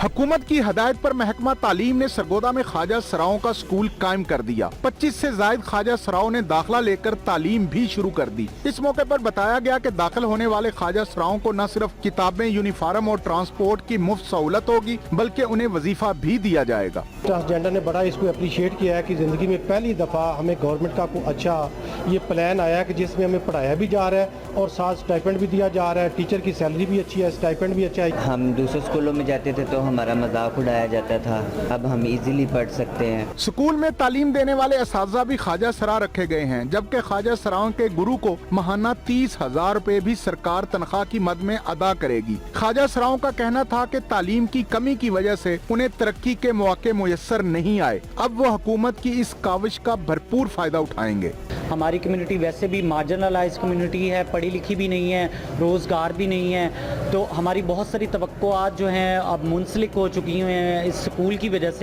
हुकूमत की हदायत पर महकमा तालीम ने सरगोदा में ख्वाजा सराओं का स्कूल कायम कर दिया। 25 से जायद ख्वाजा सराओं ने दाखिला लेकर तालीम भी शुरू कर दी। इस मौके पर बताया गया कि दाखिल होने वाले ख्वाजा सराओं को न सिर्फ किताबें, यूनिफॉर्म और ट्रांसपोर्ट की मुफ्त सहूलत होगी बल्कि उन्हें वजीफा भी दिया जाएगा। ट्रांसजेंडर ने बड़ा इसको अप्रिशिएट किया है कि ज़िंदगी में पहली दफ़ा हमें गवर्नमेंट का कोई अच्छा ये प्लान आया है कि जिसमें हमें पढ़ाया भी जा रहा है और साथ स्टाइपेंड भी दिया जा रहा है। टीचर की सैलरी भी अच्छी है, स्टाइपेंड भी अच्छा है। हम दूसरे स्कूलों में जाते थे तो हमारा मजाक उड़ाया जाता था, अब हम इजीली पढ़ सकते हैं। स्कूल में तालीम देने वाले असातिज़ा भी ख्वाजा सरा रखे गए हैं, जबकि ख्वाजा सराओं के गुरु को माहाना 30,000 रुपए भी सरकार तनख्वाह की मद में अदा करेगी। ख्वाजा सराओं का कहना था कि तालीम की कमी की वजह से उन्हें तरक्की के मौके मुयस्सर नहीं आए। अब वो हुकूमत की इस काविश का भरपूर फायदा उठाएंगे। हमारी कम्युनिटी वैसे भी मार्जिनलाइज कम्युनिटी है, पढ़ी लिखी भी नहीं है, रोज़गार भी नहीं है, तो हमारी बहुत सारी तवक्कुआत जो हैं अब मुंसलिक हो चुकी हैं इस स्कूल की वजह से।